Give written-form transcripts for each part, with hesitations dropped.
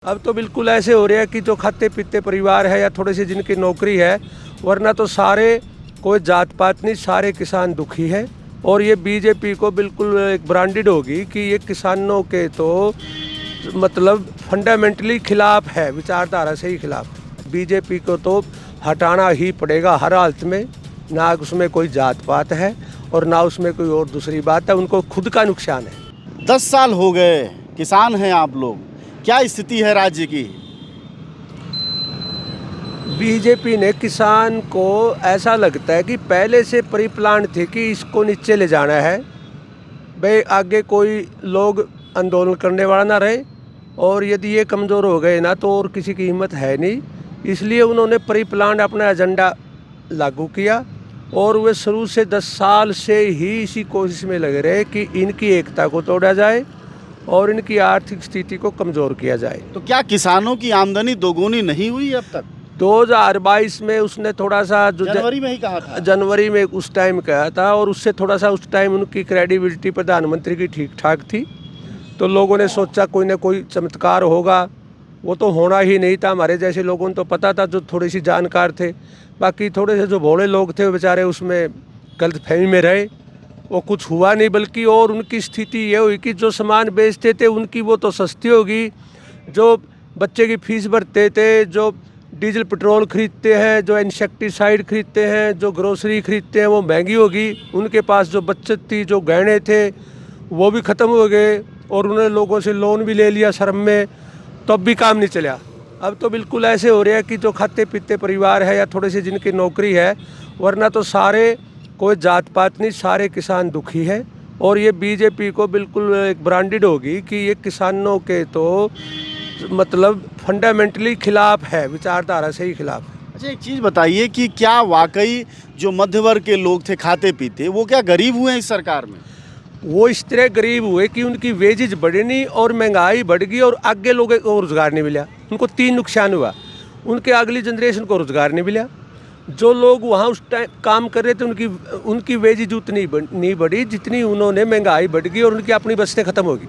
अब तो बिल्कुल ऐसे हो रहा है कि जो खाते पीते परिवार है या थोड़ी सी जिनकी नौकरी है, वरना तो सारे कोई जात पात नहीं, सारे किसान दुखी है। और ये बीजेपी को बिल्कुल एक ब्रांडेड होगी कि ये किसानों के तो मतलब फंडामेंटली खिलाफ है, विचारधारा से ही खिलाफ। बीजेपी को तो हटाना ही पड़ेगा हर हालत में। ना उसमें कोई जात पात है और ना उसमें कोई और दूसरी बात है, उनको खुद का नुकसान है। 10 साल हो गए, किसान हैं आप लोग, क्या स्थिति है राज्य की? बीजेपी ने किसान को ऐसा लगता है कि पहले से प्री प्लान थी कि इसको नीचे ले जाना है, भाई आगे कोई लोग आंदोलन करने वाला ना रहे, और यदि ये कमज़ोर हो गए ना तो और किसी की हिम्मत है नहीं। इसलिए उन्होंने प्री प्लान अपना एजेंडा लागू किया और वे शुरू से 10 साल से ही इसी कोशिश में लगे रहे कि इनकी एकता को तोड़ा जाए और इनकी आर्थिक स्थिति को कमज़ोर किया जाए। तो क्या किसानों की आमदनी दोगुनी नहीं हुई अब तक? 2022 में उसने थोड़ा सा जो जनवरी में ही कहा था। जनवरी में उस टाइम कहा था, और उससे थोड़ा सा उस टाइम उनकी क्रेडिबिलिटी प्रधानमंत्री की ठीक ठाक थी, तो लोगों ने सोचा कोई ना कोई चमत्कार होगा। वो तो होना ही नहीं था। हमारे जैसे लोगों को तो पता था, जो थोड़ी सी जानकार थे। बाकी थोड़े से जो भोले लोग थे वो बेचारे उसमें गलतफहमी में रहे, वो कुछ हुआ नहीं। बल्कि और उनकी स्थिति ये हुई कि जो सामान बेचते थे उनकी वो तो सस्ती होगी, जो बच्चे की फीस भरते थे, जो डीजल पेट्रोल खरीदते हैं, जो इंसेक्टिसाइड खरीदते हैं, जो ग्रोसरी खरीदते हैं, वो महंगी होगी। उनके पास जो बचत थी, जो गहने थे, वो भी ख़त्म हो गए, और उन्होंने लोगों से लोन भी ले लिया शर्म में, तो अब भी काम नहीं चला। अब तो बिल्कुल ऐसे हो रहा है कि जो खाते पीते परिवार है या थोड़ी सी जिनकी नौकरी है, वरना तो सारे कोई जात पात नहीं, सारे किसान दुखी है। और ये बीजेपी को बिल्कुल एक ब्रांडेड होगी कि ये किसानों के तो मतलब फंडामेंटली खिलाफ है, विचारधारा से ही खिलाफ है। अच्छा, एक चीज़ बताइए कि क्या वाकई जो मध्य वर्ग के लोग थे खाते पीते, वो क्या गरीब हुए हैं इस सरकार में? वो इस तरह गरीब हुए कि उनकी वेजेज बढ़ी नहीं और महंगाई बढ़ गई, और आगे लोगों को रोज़गार नहीं मिला। उनको 3 नुकसान हुआ। उनके अगली जनरेशन को रोज़गार नहीं मिला। जो लोग वहाँ उस टाइम काम कर रहे थे उनकी वेजेज उतनी नहीं बढ़ी जितनी उन्होंने, महंगाई बढ़ गई और उनकी अपनी बचतें ख़त्म हो गई।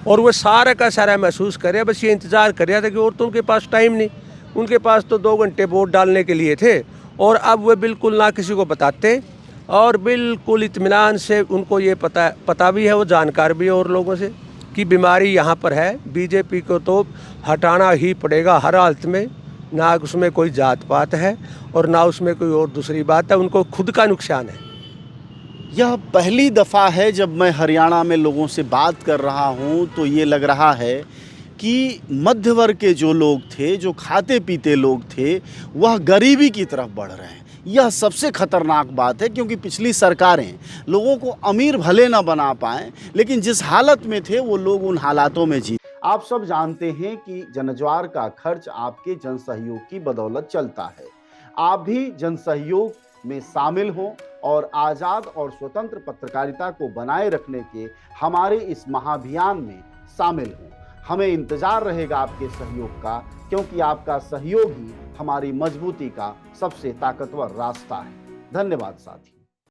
और वो सारा का सारा महसूस कर रहे, बस ये इंतज़ार कर रहा था कि और तो उनके पास टाइम नहीं। उनके पास तो 2 घंटे वोट डालने के लिए थे, और अब वे बिल्कुल ना किसी को बताते, और बिल्कुल इत्मीनान से उनको ये पता भी है, वो जानकार भी है और लोगों से, कि बीमारी यहाँ पर है। बीजेपी को तो हटाना ही पड़ेगा हर हालत में। ना उसमें कोई जात पात है और ना उसमें कोई और दूसरी बात है, उनको खुद का नुकसान है। यह पहली दफ़ा है जब मैं हरियाणा में लोगों से बात कर रहा हूँ, तो ये लग रहा है कि मध्य वर्ग के जो लोग थे, जो खाते पीते लोग थे, वह गरीबी की तरफ बढ़ रहे हैं। यह सबसे खतरनाक बात है, क्योंकि पिछली सरकारें लोगों को अमीर भले ना बना पाएं, लेकिन जिस हालत में थे वो लोग उन हालातों में जी। आप सब जानते हैं कि जनज्वार का खर्च आपके जनसहयोग की बदौलत चलता है। आप भी जनसहयोग में शामिल हों और आज़ाद और स्वतंत्र पत्रकारिता को बनाए रखने के हमारे इस महाअभियान में शामिल हों। हमें इंतजार रहेगा आपके सहयोग का, क्योंकि आपका सहयोग ही हमारी मजबूती का सबसे ताकतवर रास्ता है। धन्यवाद साथी।